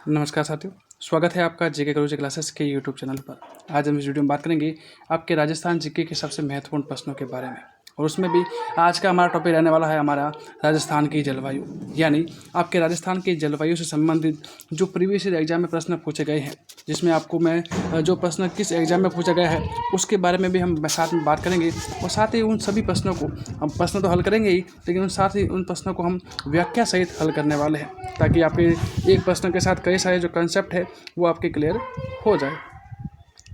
नमस्कार साथियों, स्वागत है आपका जीके गुरुजी क्लासेस के यूट्यूब चैनल पर। आज हम इस वीडियो में बात करेंगे आपके राजस्थान जीके के सबसे महत्वपूर्ण प्रश्नों के बारे में, और उसमें भी आज का हमारा टॉपिक रहने वाला है हमारा राजस्थान की जलवायु, यानी आपके राजस्थान की जलवायु से संबंधित जो प्रीवियस ईयर एग्जाम में प्रश्न पूछे गए हैं, जिसमें आपको मैं जो प्रश्न किस एग्जाम में पूछा गया है उसके बारे में भी हम साथ में बात करेंगे। और साथ ही उन सभी प्रश्नों को हम प्रश्न तो हल करेंगे ही, लेकिन साथ ही उन प्रश्नों को हम व्याख्या सहित हल करने वाले हैं, ताकि आपके एक प्रश्न के साथ कई सारे जो कंसेप्ट है वो आपके क्लियर हो जाए।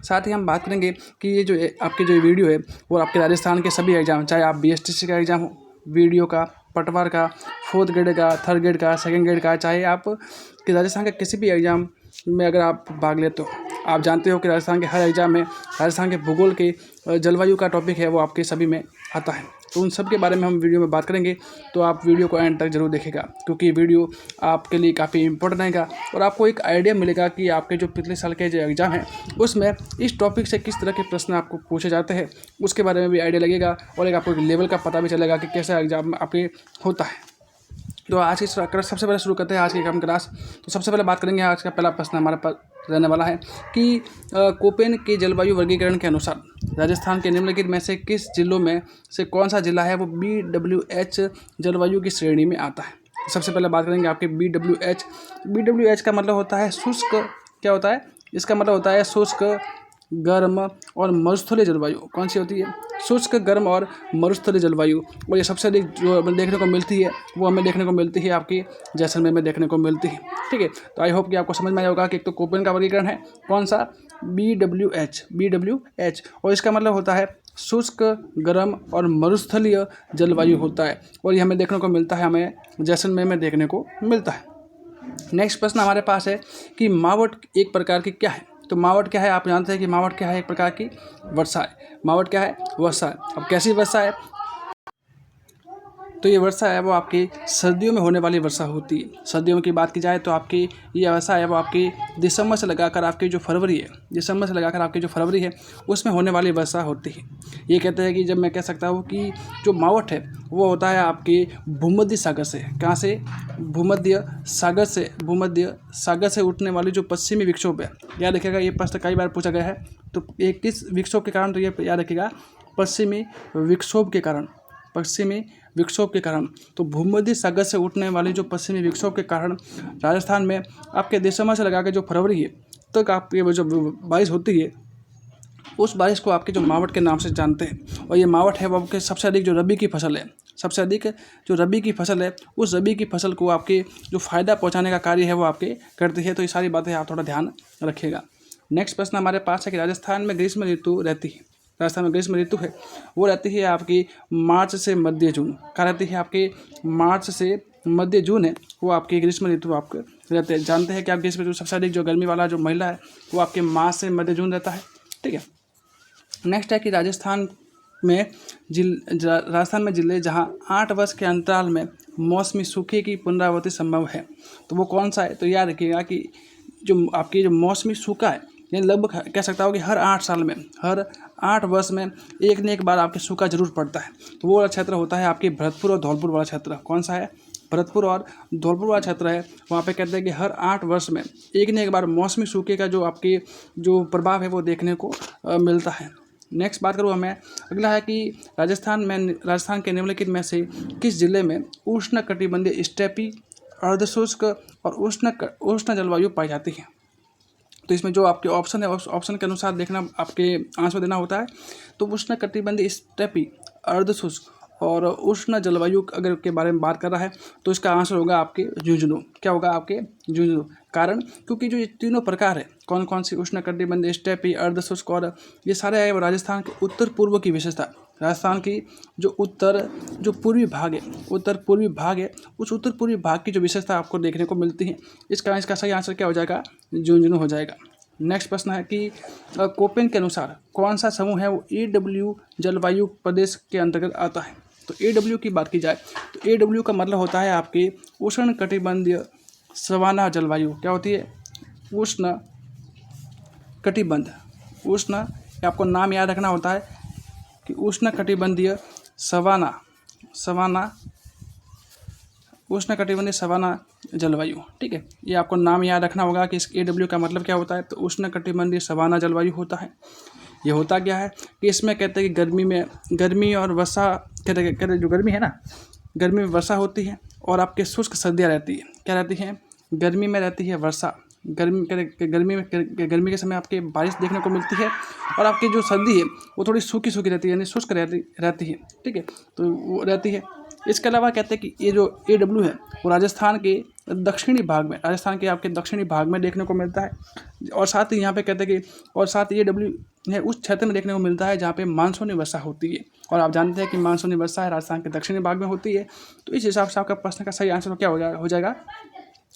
साथ ही हम बात करेंगे कि ये जो आपकी जो वीडियो है वो आपके राजस्थान के सभी एग्जाम, चाहे आप BSTC का एग्ज़ाम हो, वीडियो का, पटवार का, 4th ग्रेड का, 3rd ग्रेड का, 2nd ग्रेड का, चाहे आप कि राजस्थान के किसी भी एग्ज़ाम में अगर आप भाग लेते हो, आप जानते हो कि राजस्थान के हर एग्ज़ाम में राजस्थान के भूगोल के जलवायु का टॉपिक है वो आपके सभी में आता है। तो उन सब के बारे में हम वीडियो में बात करेंगे, तो आप वीडियो को एंड तक जरूर देखेगा, क्योंकि वीडियो आपके लिए काफ़ी इंपॉर्टेंट रहेगा और आपको एक आइडिया मिलेगा कि आपके जो पिछले साल के जो एग्ज़ाम है उसमें इस टॉपिक से किस तरह के प्रश्न आपको पूछे जाते हैं उसके बारे में भी आइडिया लगेगा, और एक आपको लेवल का पता भी चलेगा कि कैसा एग्ज़ाम आपके होता है। तो आज की सबसे पहले शुरू करते हैं आज की कम क्लास। तो सबसे पहले बात करेंगे, आज का पहला प्रश्न हमारे पास रहने वाला है कि कोपेन के जलवायु वर्गीकरण के अनुसार राजस्थान के निम्नलिखित में से किस जिलों में से कौन सा जिला है वो BWH जलवायु की श्रेणी में आता है। सबसे पहले बात करेंगे आपके BWH का मतलब होता है शुष्क, क्या होता है इसका मतलब होता है शुष्क, गर्म और मरुस्थलीय जलवायु। कौन सी होती है? शुष्क, गर्म और मरुस्थलीय जलवायु। और ये सबसे अधिक जो हमें देखने को मिलती है वो हमें देखने को मिलती है आपकी जैसलमेर में देखने को मिलती है। ठीक है, तो आई होप कि आपको समझ में आया होगा कि एक तो कोपेन का वर्गीकरण है कौन सा, BWH, और इसका मतलब होता है शुष्क, गर्म और मरुस्थलीय जलवायु होता है, और ये हमें देखने को मिलता है, हमें जैसलमेर में देखने को मिलता है। नेक्स्ट प्रश्न हमारे पास है कि मावट एक प्रकार की क्या है। तो मावट क्या है? आप जानते हैं कि मावट क्या है? एक प्रकार की वर्षा है। मावट क्या है? वर्षा है। अब कैसी वर्षा है? तो ये वर्षा है वो आपकी सर्दियों में होने वाली वर्षा होती है। सर्दियों में की बात की जाए तो आपकी ये वर्षा है वो आपकी दिसंबर से लगाकर आपकी जो फरवरी है उसमें होने वाली वर्षा होती है। ये कहते हैं कि जब मैं कह सकता हूँ कि जो मावट है वो होता है आपकी भूमध्य सागर से, कहाँ से? भूमध्य सागर से उठने वाली जो पश्चिमी विक्षोभ है। याद रखिएगा, ये प्रश्न कई बार पूछा गया है। तो ये किस विक्षोभ के कारण? तो ये याद रखिएगा, पश्चिमी विक्षोभ के कारण। तो भूमध्य सागर से उठने वाली जो पश्चिमी विक्षोभ के कारण राजस्थान में आपके दिसंबर से लगा के जो फरवरी है तक आपकी वो जो बारिश होती है उस बारिश को आपके जो मावट के नाम से जानते हैं। और ये मावट है वो आपके सबसे अधिक जो रबी की फसल है, उस रबी की फसल को आपके जो फ़ायदा पहुँचाने का कार्य है वो आपके करती है। तो ये सारी बातें आप थोड़ा ध्यान रखिएगा। नेक्स्ट प्रश्न हमारे पास है कि राजस्थान में ग्रीष्म ऋतु है वो रहती है आपकी मार्च से मध्य जून। क्या रहती है? आपकी मार्च से मध्य जून है वो आपकी ग्रीष्म ऋतु आपके रहते हैं। जानते हैं कि आप ग्रीष्म ऋतु सबसे अधिक जो गर्मी वाला जो महीना है वो आपके मार्च से मध्य जून रहता है। ठीक है, नेक्स्ट है कि राजस्थान में जिले जहां 8 वर्ष के अंतराल में मौसमी सूखे की पुनरावृत्ति संभव है, तो वो कौन सा है? तो याद रखिएगा कि जो आपकी जो मौसमी सूखा है, यानी लगभग कह सकता हूँ कि हर 8 साल में, हर 8 वर्ष में एक न एक बार आपके सूखा जरूर पड़ता है। तो वो वाला क्षेत्र होता है आपकी भरतपुर और धौलपुर वाला क्षेत्र। कौन सा है? भरतपुर और धौलपुर वाला क्षेत्र है। वहाँ पे कहते हैं कि हर 8 वर्ष में एक न एक बार मौसमी सूखे का जो आपके जो प्रभाव है वो देखने को मिलता है। नेक्स्ट बात करूँ मैं, अगला है कि राजस्थान के निम्नलिखित में से किस जिले में उष्ण कटिबंधीय स्टेपी, अर्धशुष्क और उष्ण जलवायु पाई जाती है। तो इसमें जो आपके ऑप्शन है उस ऑप्शन के अनुसार देखना, आपके आंसर देना होता है। तो उष्ण कटिबंधीय स्टेपी, अर्धशुष्क और उष्ण जलवायु अगर के बारे में बात कर रहा है तो इसका आंसर होगा आपके झुंझुनू। क्या होगा? आपके झुंझुनू। कारण क्योंकि जो ये तीनों प्रकार है, कौन कौन सी? उष्ण कटिबंधीय स्टेपी, अर्धशुष्क और ये सारे है वो राजस्थान के उत्तर पूर्व की विशेषता। राजस्थान की जो पूर्वी भाग है, उस उत्तर पूर्वी भाग की जो विशेषता आपको देखने को मिलती है। इसका सही आंसर क्या हो जाएगा? झुंझुनू हो जाएगा। नेक्स्ट प्रश्न है कि कोपेन के अनुसार कौन सा समूह है वो AW जलवायु प्रदेश के अंतर्गत आता है। तो AW की बात की जाए तो AW का मतलब होता है आपकी उष्ण कटिबंधीय सवाना जलवायु। क्या होती है? उष्ण कटिबंध, आपको नाम याद रखना होता है कि उष्ण कटिबंधीय सवाना जलवायु। ठीक है, ये आपको नाम याद रखना होगा कि इस AW का मतलब क्या होता है। तो उष्णकटिबंधीय सवाना जलवायु होता है। ये होता क्या है कि इसमें कहते हैं कि गर्मी और वर्षा, कहते जो गर्मी है ना, गर्मी में वर्षा होती है और आपके शुष्क सर्दियाँ रहती है। क्या रहती हैं? गर्मी में रहती है वर्षा, गर्मी के समय आपके बारिश देखने को मिलती है और आपकी जो सर्दी है वो थोड़ी सूखी रहती है, यानी शुष्क रहती है। ठीक है, तो वो रहती है। इसके अलावा कहते हैं कि ये जो AW है वो राजस्थान के दक्षिणी भाग में, राजस्थान के आपके दक्षिणी भाग में देखने को मिलता है। और साथ ही यहाँ पे कहते हैं कि और साथ ही AW है उस क्षेत्र में देखने को मिलता है जहाँ पे मानसूनी वर्षा होती है। और आप जानते हैं कि मानसूनी वर्षा है राजस्थान के दक्षिणी भाग में होती है। तो इस हिसाब से आपका प्रश्न का सही आंसर क्या हो जाएगा?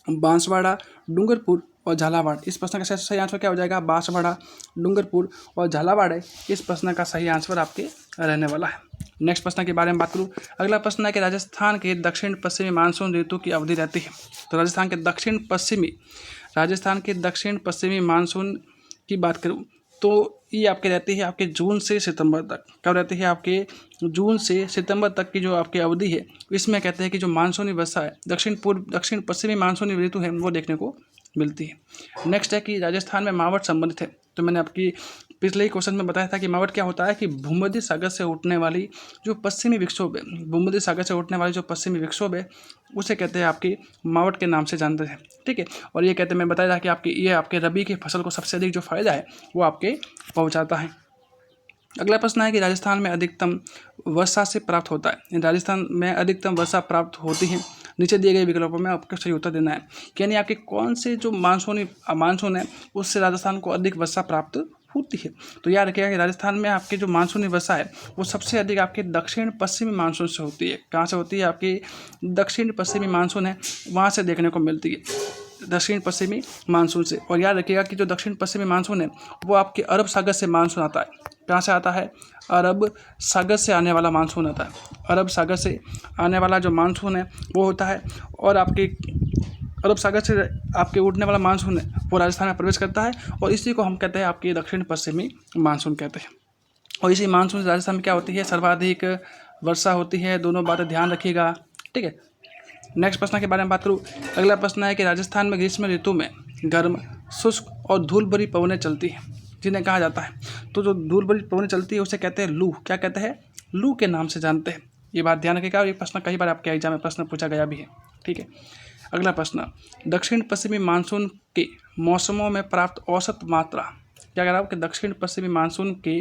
बांसवाड़ा, डूंगरपुर और झालावाड़। इस प्रश्न का सही आंसर क्या हो जाएगा? बांसवाड़ा, डूंगरपुर और झालावाड़ है इस प्रश्न का सही आंसर आपके रहने वाला है। नेक्स्ट प्रश्न के बारे में बात करूँ। अगला प्रश्न है कि राजस्थान के दक्षिण पश्चिमी मानसून ऋतु की अवधि रहती है। तो राजस्थान के दक्षिण पश्चिमी मानसून की बात करूँ तो ये आपके रहती है आपके जून से सितंबर तक। कब रहती है? आपके जून से सितंबर तक की जो आपकी अवधि है, इसमें कहते हैं कि जो मानसूनी वर्षा है, दक्षिण पश्चिमी मानसूनी ऋतु है, वो देखने को मिलती है। नेक्स्ट है कि राजस्थान में मावठ संबंधित है। तो मैंने आपकी पिछले ही क्वेश्चन में बताया था कि मावठ क्या होता है कि भूमध्य सागर से उठने वाली जो पश्चिमी विक्षोभ है, भूमध्य सागर से उठने वाली जो पश्चिमी विक्षोभ है, उसे कहते हैं आपकी मावठ के नाम से जानते हैं। ठीक है, और ये कहते हैं, मैं बताया था कि ये आपके रबी की फसल को सबसे अधिक जो फायदा है वो आपके पहुँचाता है। अगला प्रश्न है कि राजस्थान में अधिकतम वर्षा से प्राप्त होता है। राजस्थान में अधिकतम वर्षा प्राप्त होती है। नीचे दिए गए विकल्पों में आपको सही उत्तर देना है, यानी आपके कौन से जो मानसून है उससे राजस्थान को अधिक वर्षा प्राप्त होती है। तो याद रखिएगा कि राजस्थान में आपकी जो मानसूनी वर्षा है वो सबसे अधिक आपके दक्षिण पश्चिमी मानसून से होती है। कहाँ से होती है? आपकी दक्षिण पश्चिमी मानसून है वहाँ से देखने को मिलती है, दक्षिण पश्चिमी मानसून से। और याद रखिएगा कि जो दक्षिण पश्चिमी मानसून है वो आपके अरब सागर से मानसून आता है। कहाँ से आता है? अरब सागर से आने वाला मानसून आता है। अरब सागर से आने वाला जो मानसून है वो होता है, और आपके अरब सागर से आपके उठने वाला मानसून है वो राजस्थान में प्रवेश करता है, और इसी को हम कहते हैं आपके दक्षिण पश्चिमी मानसून कहते हैं। और इसी मानसून से राजस्थान में क्या होती है? सर्वाधिक वर्षा होती है। दोनों बातें ध्यान रखिएगा। ठीक है, नेक्स्ट प्रश्न के बारे में बात करूँ। अगला प्रश्न है कि राजस्थान में ग्रीष्म ऋतु में गर्म, शुष्क और धूल भरी पवनें चलती हैं, जिन्हें कहा जाता है। तो जो धूल भरी पवनें चलती है उसे कहते हैं लू। क्या कहते हैं? लू के नाम से जानते हैं। ये बात ध्यान रखिएगा, और ये प्रश्न कई बार आपके एग्जाम में प्रश्न पूछा गया भी है। ठीक है, अगला प्रश्न, दक्षिण पश्चिमी मानसून के मौसमों में प्राप्त औसत मात्रा। क्या कह रहा हूँ कि दक्षिण पश्चिमी मानसून के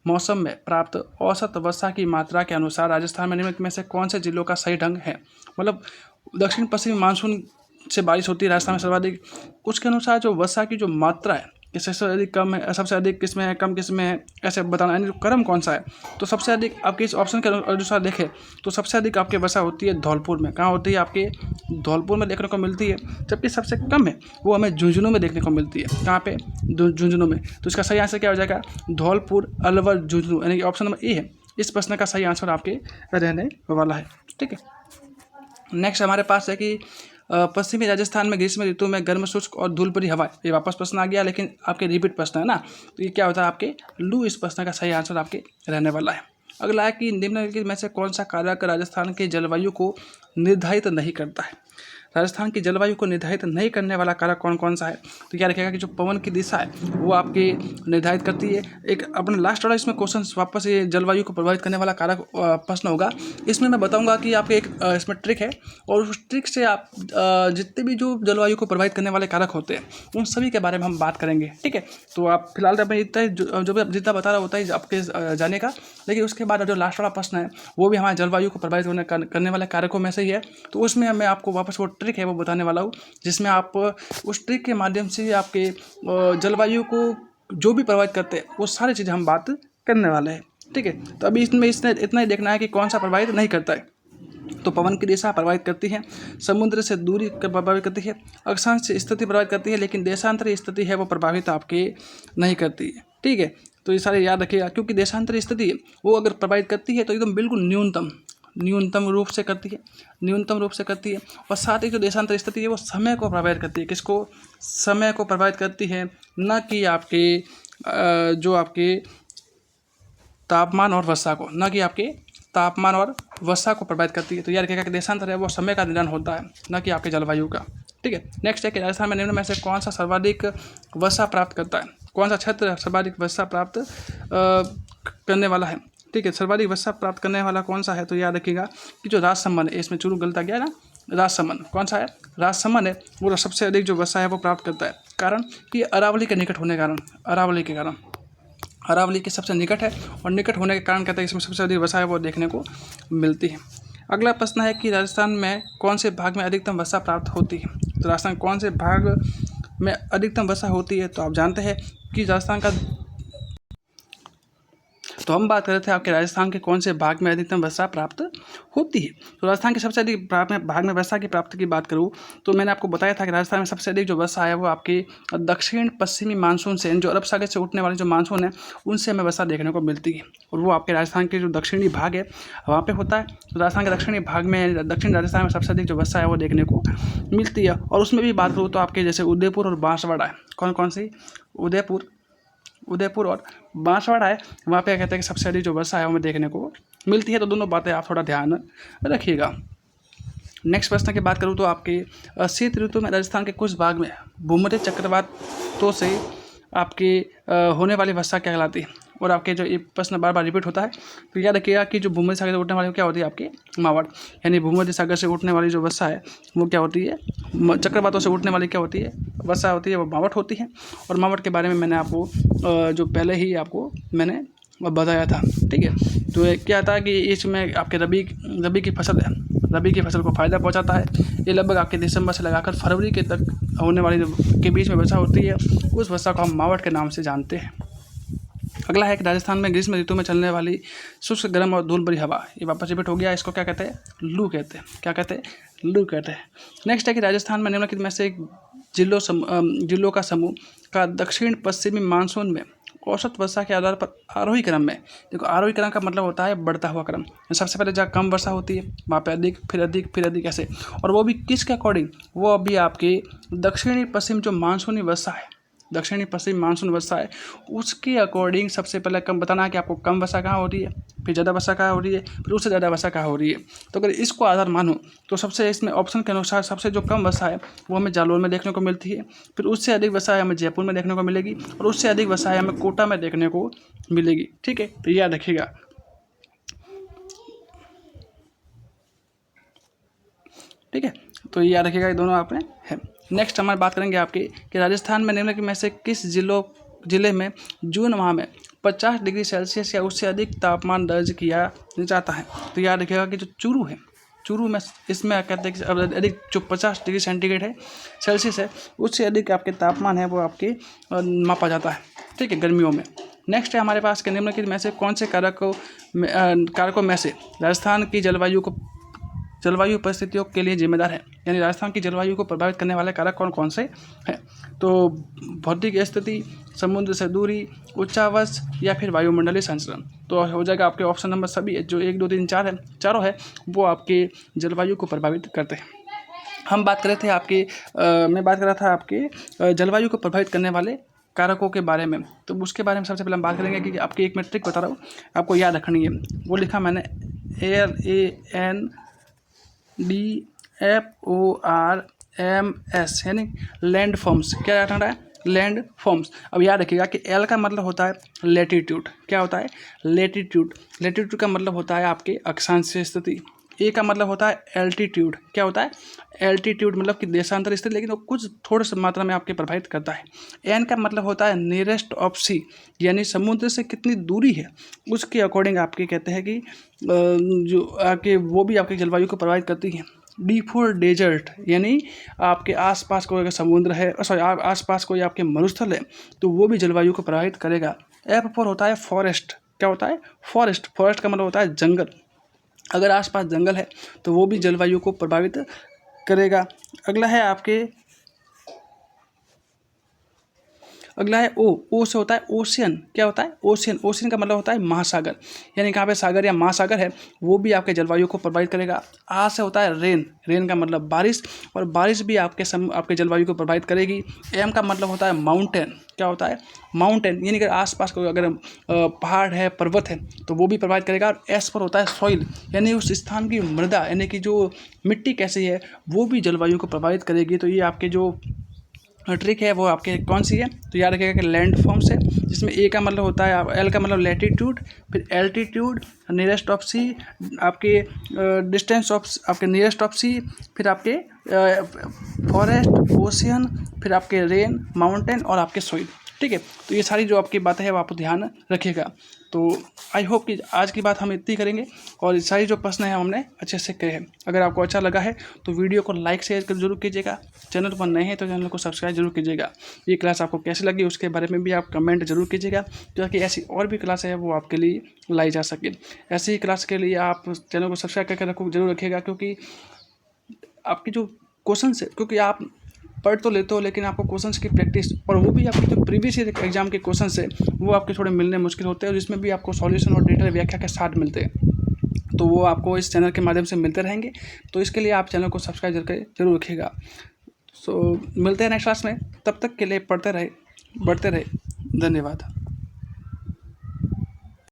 मौसम में प्राप्त औसत वर्षा की मात्रा के अनुसार राजस्थान में निम्नलिखित में से कौन से जिलों का सही ढंग है? मतलब दक्षिण पश्चिमी मानसून से बारिश होती है राजस्थान में सर्वाधिक, उसके अनुसार जो वर्षा की जो मात्रा है, किससे सबसे अधिक कम है, सबसे अधिक किस में है, कम किस में है, ऐसे बताना, यानी क्रम कौन सा है। तो सबसे अधिक आपके इस ऑप्शन के अनुसार देखें तो सबसे अधिक आपकी वर्षा होती है धौलपुर में। कहाँ होती है? आपके धौलपुर में देखने को मिलती है। जबकि सबसे कम है वो हमें झुंझुनू में देखने को मिलती है। कहाँ पे? झुंझुनू में। तो इसका सही आंसर क्या हो जाएगा? धौलपुर, अलवर, झुंझुनू, यानी कि ऑप्शन नंबर ए है इस प्रश्न का सही आंसर आपके रहने वाला है। ठीक है, नेक्स्ट हमारे पास है कि पश्चिमी राजस्थान में ग्रीष्म ऋतु में गर्म, शुष्क और धूल भरी हवा। ये वापस प्रश्न आ गया, लेकिन आपके रिपीट प्रश्न है ना, तो ये क्या होता है? आपके लू इस प्रश्न का सही आंसर आपके रहने वाला है। अगला है कि निम्नलिखित में से कौन सा कारक राजस्थान की जलवायु को निर्धारित नहीं करता है? राजस्थान की जलवायु को निर्धारित नहीं करने वाला कारक कौन कौन सा है? तो क्या रखेगा कि जो पवन की दिशा है वो आपके निर्धारित करती है। एक अपना लास्ट वाला इसमें क्वेश्चन वापस ये जलवायु को प्रभावित करने वाला कारक प्रश्न होगा। इसमें मैं बताऊंगा कि आपके एक इसमें ट्रिक है, और उस ट्रिक से आप जितने भी जो जलवायु को प्रभावित करने वाले कारक होते हैं उन सभी के बारे में हम बात करेंगे। ठीक है, तो आप फिलहाल तो इतना जो भी जितना बता रहा होता है आपके जाने का, लेकिन उसके बाद जो लास्ट वाला प्रश्न है वो भी हमारे जलवायु को प्रभावित करने वाले कारकों में से ही है। तो उसमें मैं आपको वापस वो ट्रिक है वो बताने वाला हूँ, जिसमें आप उस ट्रिक के माध्यम से आपके जलवायु को जो भी प्रभावित करते हैं वो सारी चीज़ें हम बात करने वाले हैं। ठीक है, तो अभी इसमें इतना ही देखना है कि कौन सा प्रभावित नहीं करता है। तो पवन की दिशा प्रभावित करती है, समुद्र से दूरी प्रभावित करती है, अक्षांश स्थिति प्रभावित करती है, लेकिन देशांतरी स्थिति है वो प्रभावित आपके नहीं करती है। ठीक है, तो ये सारे याद रखिएगा, क्योंकि देशांतरी स्थिति वो अगर प्रभावित करती है तो एकदम बिल्कुल न्यूनतम रूप से करती है, और साथ ही जो देशांतर स्थिति है वो समय को प्रभावित करती है। किसको? समय को प्रभावित करती है, न कि आपके जो आपके तापमान और वर्षा को, न कि आपके तापमान और वर्षा को प्रभावित करती है। तो यार क्या देशांतर है वो समय का निर्धारण होता है, न कि आपके जलवायु का। ठीक है, नेक्स्ट है कि राजस्थान में निम्न में से कौन सा सर्वाधिक वर्षा प्राप्त करता है, कौन सा क्षेत्र सर्वाधिक वर्षा प्राप्त करने वाला है। ठीक है, सर्वाधिक वर्षा प्राप्त करने वाला कौन सा है, तो याद रखिएगा कि जो राजसमंद है, इसमें चुरू गलत आ गया ना, राजसमंद कौन सा है, राजसमंद है वो सबसे अधिक जो वर्षा है वो प्राप्त करता है। कारण कि अरावली के निकट होने के कारण, अरावली के कारण, अरावली के सबसे निकट है और निकट होने के कारण कहते हैं इसमें सबसे अधिक वर्षा है वो देखने को मिलती है। अगला प्रश्न है कि राजस्थान में कौन से भाग में अधिकतम वर्षा प्राप्त होती है। तो राजस्थान कौन से भाग में अधिकतम वर्षा होती है, तो आप जानते हैं कि राजस्थान का, तो हम बात कर रहे थे आपके राजस्थान के कौन से भाग में अधिकतम वर्षा प्राप्त होती है। तो राजस्थान के सबसे अधिक भाग में वर्षा की प्राप्ति की बात करूँ तो मैंने आपको बताया था कि राजस्थान में सबसे अधिक जो वर्षा है वो आपकी दक्षिण पश्चिमी मानसून से, जो अरब सागर से उठने वाले जो मानसून है उनसे हमें वर्षा देखने को मिलती है, और वो आपके राजस्थान के जो दक्षिणी भाग है वहाँ पर होता है। तो राजस्थान के दक्षिणी भाग में, दक्षिण राजस्थान में सबसे अधिक जो वर्षा है वो देखने को मिलती है। और उसमें भी बात करूँ तो आपके जैसे उदयपुर और बांसवाड़ा है, कौन कौन सी, उदयपुर और बांसवाड़ा है, वहाँ पे कहते हैं कि सबसे अधिक जो वर्षा है हमें देखने को मिलती है। तो दोनों बातें आप थोड़ा ध्यान रखिएगा। नेक्स्ट प्रश्न की बात करूँ तो आपके शीत ऋतु में राजस्थान के कुछ भाग में भूमध्य चक्रवातों से आपकी होने वाली वर्षा क्या कहलाती है। और आपके जो ये प्रश्न बार बार रिपीट होता है, तो याद रखिएगा कि जो भूमध्य सागर से उठने वाली क्या होती है आपकी मावट, यानी भूमध्य सागर से उठने वाली जो वर्षा है वो क्या होती है, चक्रवातों से उठने वाली क्या होती है वर्षा होती है, वो मावट होती है। और मावट के बारे में मैंने आपको जो पहले ही आपको मैंने बताया था। ठीक है, तो क्या था कि इसमें आपके रबी की फसल है, रबी की फसल को फ़ायदा पहुंचाता है। ये लगभग आपके दिसंबर से लगाकर फरवरी के तक होने वाली के बीच में वर्षा होती है, उस वर्षा को हम मावट के नाम से जानते हैं। अगला है कि राजस्थान में ग्रीष्म ऋतु में चलने वाली शुष्क गर्म और धूल भरी हवा, ये वापस रिपीट हो गया, इसको क्या कहते हैं, लू कहते हैं। क्या कहते हैं, लू कहते हैं। नेक्स्ट है कि राजस्थान में निम्नलिखित में से जिलों का समूह का दक्षिण पश्चिमी मानसून में औसत वर्षा के आधार पर आरोही क्रम में, देखो आरोही क्रम का मतलब होता है बढ़ता हुआ क्रम, सबसे पहले जहाँ कम वर्षा होती है वहाँ पे अधिक, फिर अधिक, फिर अधिक, ऐसे। और वो भी किसके अकॉर्डिंग, वो अभी आपके दक्षिणी पश्चिम जो मानसूनी वर्षा है, दक्षिणी पश्चिम मानसून वर्षा है उसके अकॉर्डिंग सबसे पहले कम बताना है कि आपको कम वर्षा कहाँ हो रही है, फिर ज़्यादा वर्षा कहाँ हो रही है, फिर उससे ज़्यादा वर्षा कहाँ हो रही है। तो अगर इसको आधार मानो तो सबसे इसमें ऑप्शन के अनुसार सबसे जो कम वर्षा है वो हमें जालौर में देखने को मिलती है, फिर उससे अधिक वर्षा है हमें जयपुर में देखने को मिलेगी, और उससे अधिक वर्षा है हमें कोटा में देखने को मिलेगी। ठीक है, तो याद रखिएगा। ठीक है, तो याद रखिएगा ये दोनों आपने है। नेक्स्ट हमारी बात करेंगे आपकी कि राजस्थान में निम्नलिखित में से किस जिले में जून माह में 50 डिग्री सेल्सियस या उससे अधिक तापमान दर्ज किया जाता है। तो याद रखिएगा कि जो चूरू है, चूरू में इसमें कहते हैं कि अधिक जो 50 डिग्री सेंटीग्रेड है सेल्सियस है उससे अधिक आपके तापमान है वो आपके मापा जाता है। ठीक है, गर्मियों में। नेक्स्ट है हमारे पास के निम्नलिखित में से कौन से कारकों में से राजस्थान की जलवायु परिस्थितियों के लिए जिम्मेदार है, यानी राजस्थान की जलवायु को प्रभावित करने वाले कारक कौन कौन से हैं। तो भौतिक स्थिति, समुद्र से दूरी, उच्चावच या फिर वायुमंडलीय संचरण। तो हो जाएगा आपके ऑप्शन नंबर सभी जो 1 2 3 4 है, चारों है वो आपके जलवायु को प्रभावित करते हैं। हम बात कर रहे थे आपके मैं बात कर रहा था आपके जलवायु को प्रभावित करने वाले कारकों के बारे में। तो उसके बारे में सबसे पहले हम बात करेंगे कि आपकी एक मैट्रिक बता रहा हूँ आपको याद रखनी है, वो लिखा मैंने LANDFORMS यानी लैंड फॉर्म्स। क्या याद रखना है, लैंड फॉर्म्स। अब याद रखिएगा कि एल का मतलब होता है लेटीट्यूड, क्या होता है लेटीट्यूड, लेटीट्यूड का मतलब होता है आपके अक्षांशीय स्थिति। ए का मतलब होता है एल्टीट्यूड, क्या होता है एल्टीट्यूड मतलब कि देशांतर स्थिति, लेकिन वो कुछ थोड़ी सी मात्रा में आपके प्रभावित करता है। एन का मतलब होता है नियरेस्ट ऑफ सी, यानी समुद्र से कितनी दूरी है उसके अकॉर्डिंग आपके कहते हैं कि जो आपके वो भी आपके जलवायु को प्रभावित करती है। डी फॉर डेजर्ट, यानी आपके आसपास कोई अगर समुद्र है, सॉरी आसपास कोई आपके मरुस्थल है तो वो भी जलवायु को प्रभावित करेगा। एफ फॉर होता है फॉरेस्ट, क्या होता है फॉरेस्ट, फॉरेस्ट का मतलब होता है जंगल, अगर आसपास जंगल है तो वो भी जलवायु को प्रभावित करेगा। अगला है आपके अगला है ओ से होता है ओशियन। क्या होता है? ओशियन। ओशियन का मतलब होता है महासागर, यानी कहाँ पे सागर या महासागर है वो भी आपके जलवायु को प्रभावित करेगा। आ से होता है रेन। रेन का मतलब बारिश, और बारिश भी आपके जलवायु को प्रभावित करेगी। एम का मतलब होता है माउंटेन। क्या होता है? माउंटेन, यानी कि आसपास कोई अगर पहाड़ है, पर्वत है तो वो भी प्रभावित करेगा। और एस पर होता है सॉइल, यानी उस स्थान की मृदा, यानी कि जो मिट्टी कैसी है वो भी जलवायु को प्रभावित करेगी। तो ये आपके जो ट्रिक है वो आपके कौन सी है? तो याद रखिएगा कि लैंड फॉर्म्स है, जिसमें ए का मतलब होता है, एल का मतलब लैटिट्यूड, फिर एल्टीट्यूड, नियरेस्ट ऑफ सी, आपके डिस्टेंस ऑफ आपके नियरेस्ट ऑफ सी, फिर आपके फॉरेस्ट, ओशियन, फिर आपके रेन, माउंटेन और आपके सोइल। ठीक है, तो ये सारी जो आपकी बातें हैं वो आप ध्यान रखिएगा। तो आई होप कि आज की बात हम इतनी करेंगे, और ये सारी जो प्रश्न हैं हमने अच्छे से करे हैं। अगर आपको अच्छा लगा है तो वीडियो को लाइक शेयर कर जरूर कीजिएगा। चैनल पर नए हैं तो चैनल को सब्सक्राइब जरूर कीजिएगा। ये क्लास आपको कैसी लगी उसके बारे में भी आप कमेंट जरूर कीजिएगा, ताकि ऐसी और भी क्लास है वो आपके लिए लाई जा सके। ऐसी ही क्लास के लिए आप चैनल को सब्सक्राइब करके जरूर रखिएगा, क्योंकि आपकी जो क्वेश्चन है, क्योंकि आप पढ़ तो लेते हो लेकिन आपको क्वेश्चंस की प्रैक्टिस, और वो भी आपके जो प्रीवियस ईयर एग्जाम के क्वेश्चंस है वो आपके थोड़े मिलने मुश्किल होते हैं, जिसमें भी आपको सॉल्यूशन और डिटेल व्याख्या के साथ मिलते हैं। तो वो आपको इस चैनल के माध्यम से मिलते रहेंगे। तो इसके लिए आप चैनल को सब्सक्राइब करके जरूर रखिएगा। सो मिलते हैं नेक्स्ट क्लास में, तब तक के लिए पढ़ते रहे, बढ़ते रहे। धन्यवाद।